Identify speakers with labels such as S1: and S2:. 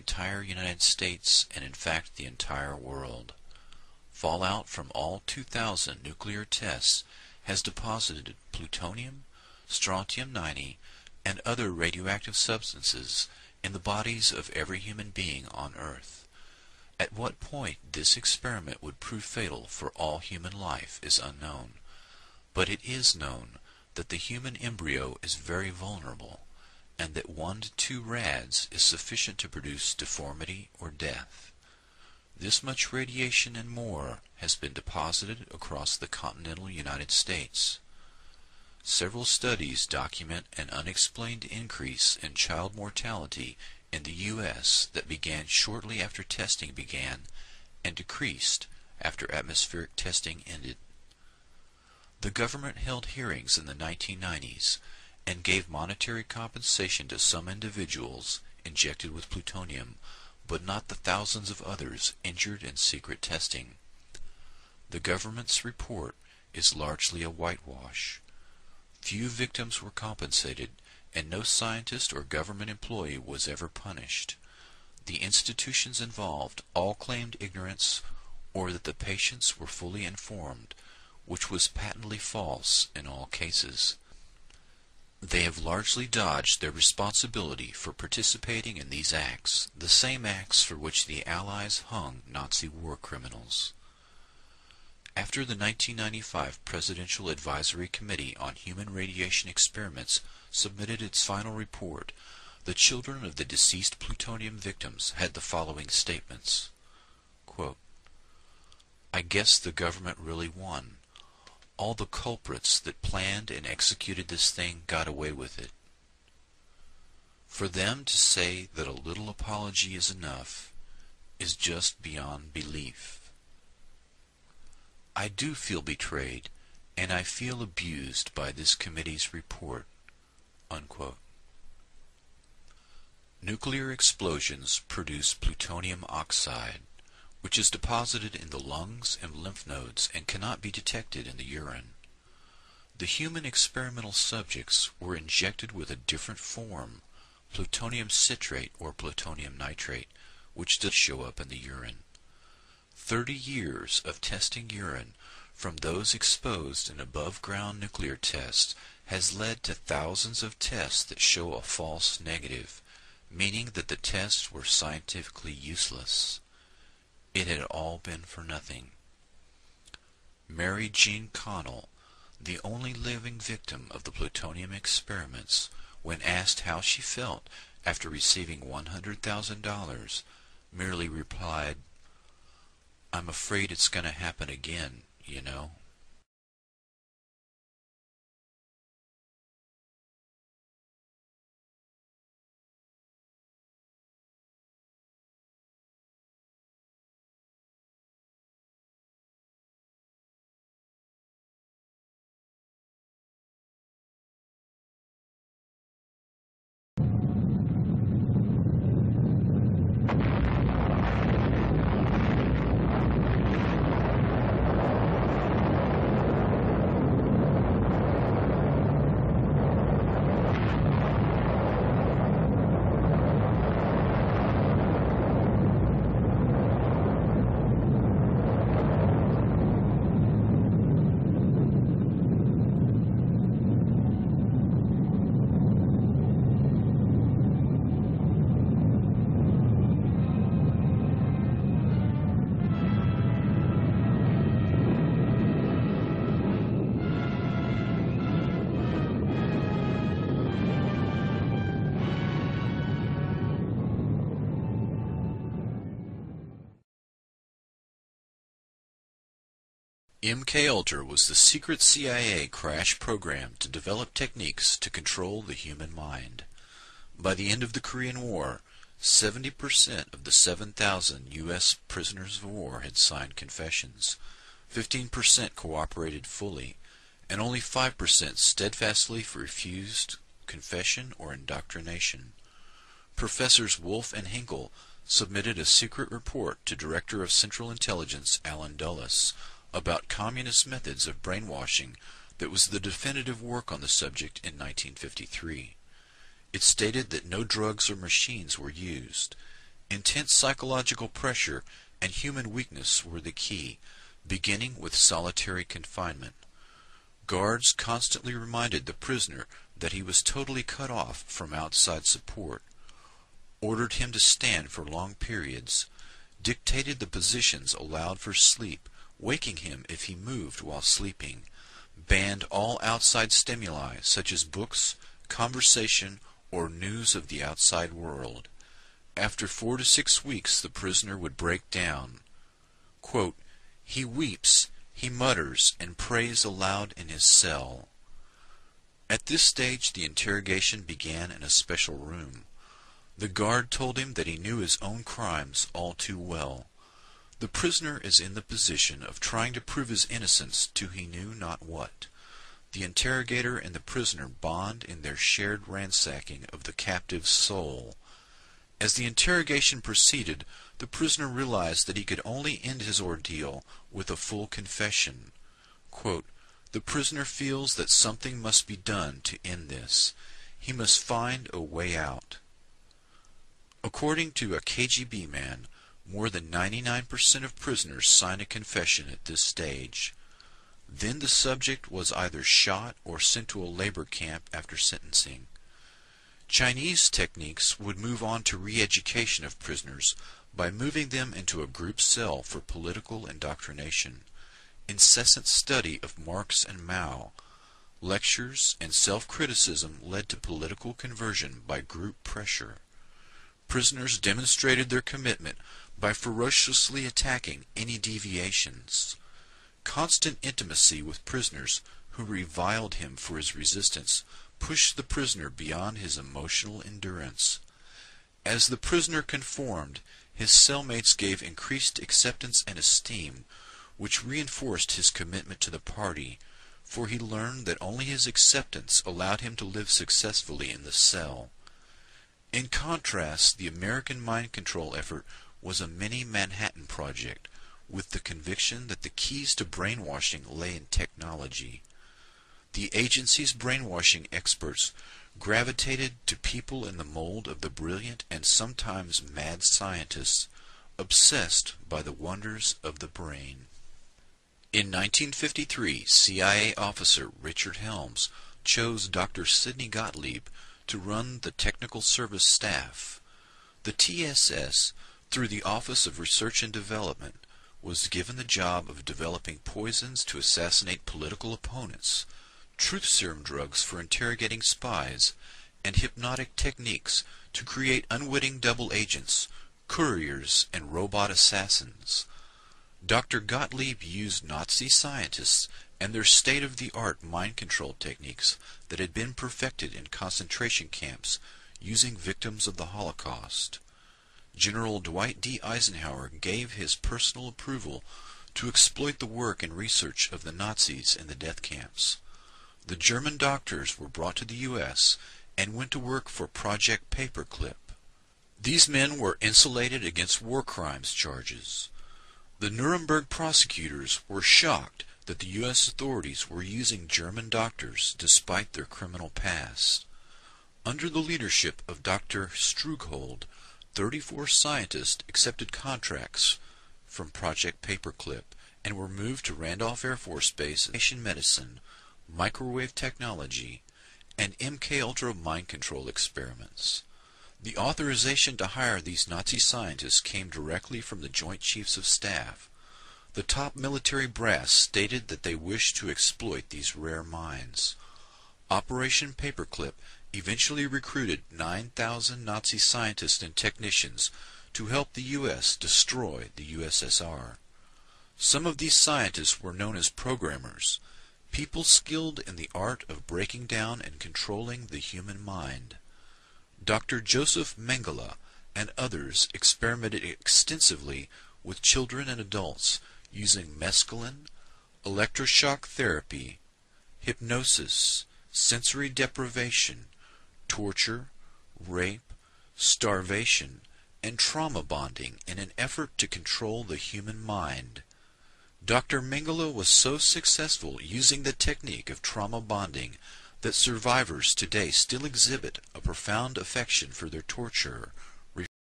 S1: entire United States and in fact the entire world. Fallout from all 2,000 nuclear tests has deposited plutonium, strontium-90, and other radioactive substances in the bodies of every human being on Earth. At what point this experiment would prove fatal for all human life is unknown, but it is known that the human embryo is very vulnerable, and that 1 to 2 rads is sufficient to produce deformity or death. This much radiation and more has been deposited across the continental United States. Several studies document an unexplained increase in child mortality in the U.S. that began shortly after testing began and decreased after atmospheric testing ended. The government held hearings in the 1990s and gave monetary compensation to some individuals injected with plutonium, but not the thousands of others injured in secret testing. The government's report is largely a whitewash. Few victims were compensated, and no scientist or government employee was ever punished. The institutions involved all claimed ignorance or that the patients were fully informed, which was patently false in all cases. They have largely dodged their responsibility for participating in these acts, the same acts for which the Allies hung Nazi war criminals. After the 1995 Presidential Advisory Committee on Human Radiation Experiments submitted its final report, the children of the deceased plutonium victims had the following statements. Quote, "I guess the government really won. All the culprits that planned and executed this thing got away with it. For them to say that a little apology is enough is just beyond belief. I do feel betrayed, and I feel abused by this committee's report." Unquote. Nuclear explosions produce plutonium oxide, which is deposited in the lungs and lymph nodes and cannot be detected in the urine. The human experimental subjects were injected with a different form, plutonium citrate or plutonium nitrate, which does show up in the urine. 30 years of testing urine from those exposed in above-ground nuclear tests has led to thousands of tests that show a false negative, meaning that the tests were scientifically useless. It had all been for nothing. Mary Jean Connell, the only living victim of the plutonium experiments, when asked how she felt after receiving $100,000, merely replied, "I'm afraid it's going to happen again, you know." MKUltra was the secret CIA crash program to develop techniques to control the human mind. By the end of the Korean War, 70% of the 7,000 U.S. prisoners of war had signed confessions, 15% cooperated fully, and only 5% steadfastly refused confession or indoctrination. Professors Wolf and Hinkle submitted a secret report to Director of Central Intelligence Alan Dulles about communist methods of brainwashing that was the definitive work on the subject in 1953. It stated that no drugs or machines were used. Intense psychological pressure and human weakness were the key, beginning with solitary confinement. Guards constantly reminded the prisoner that he was totally cut off from outside support, ordered him to stand for long periods, dictated the positions allowed for sleep, waking him if he moved while sleeping, banned all outside stimuli such as books, conversation, or news of the outside world. After 4 to 6 weeks the prisoner would break down. Quote, "He weeps, he mutters, and prays aloud in his cell." At this stage the interrogation began in a special room. The guard told him that he knew his own crimes all too well. The prisoner is in the position of trying to prove his innocence to he knew not what. The interrogator and the prisoner bond in their shared ransacking of the captive's soul. As the interrogation proceeded, the prisoner realized that he could only end his ordeal with a full confession. Quote, "The prisoner feels that something must be done to end this. He must find a way out." According to a KGB man, more than 99% of prisoners sign a confession at this stage. Then the subject was either shot or sent to a labor camp after sentencing. Chinese techniques would move on to re-education of prisoners by moving them into a group cell for political indoctrination, incessant study of Marx and Mao, lectures and self-criticism led to political conversion by group pressure. Prisoners demonstrated their commitment by ferociously attacking any deviations. Constant intimacy with prisoners who reviled him for his resistance pushed the prisoner beyond his emotional endurance. As the prisoner conformed, his cellmates gave increased acceptance and esteem, which reinforced his commitment to the party, for he learned that only his acceptance allowed him to live successfully in the cell. In contrast, the American mind control effort was a mini Manhattan Project, with the conviction that the keys to brainwashing lay in technology. The agency's brainwashing experts gravitated to people in the mold of the brilliant and sometimes mad scientists, obsessed by the wonders of the brain. In 1953, CIA officer Richard Helms chose Dr. Sidney Gottlieb to run the technical service staff. The TSS, through the Office of Research and Development, was given the job of developing poisons to assassinate political opponents, truth serum drugs for interrogating spies, and hypnotic techniques to create unwitting double agents, couriers, and robot assassins. Dr. Gottlieb used Nazi scientists and their state-of-the-art mind control techniques that had been perfected in concentration camps using victims of the Holocaust. General Dwight D. Eisenhower gave his personal approval to exploit the work and research of the Nazis in the death camps. The German doctors were brought to the U.S. and went to work for Project Paperclip. These men were insulated against war crimes charges. The Nuremberg prosecutors were shocked that the U.S. authorities were using German doctors despite their criminal past. Under the leadership of Dr. Strughold, 34 scientists accepted contracts from Project Paperclip and were moved to Randolph Air Force Base, medicine, microwave technology, and MKUltra mind control experiments. The authorization to hire these Nazi scientists came directly from the Joint Chiefs of Staff. The top military brass stated that they wished to exploit these rare minds. Operation Paperclip eventually recruited 9,000 Nazi scientists and technicians to help the U.S. destroy the USSR. Some of these scientists were known as programmers, people skilled in the art of breaking down and controlling the human mind. Dr. Joseph Mengele and others experimented extensively with children and adults using mescaline, electroshock therapy, hypnosis, sensory deprivation, torture, rape, starvation, and trauma bonding in an effort to control the human mind. Dr. Mengele was so successful using the technique of trauma bonding that survivors today still exhibit a profound affection for their torturer,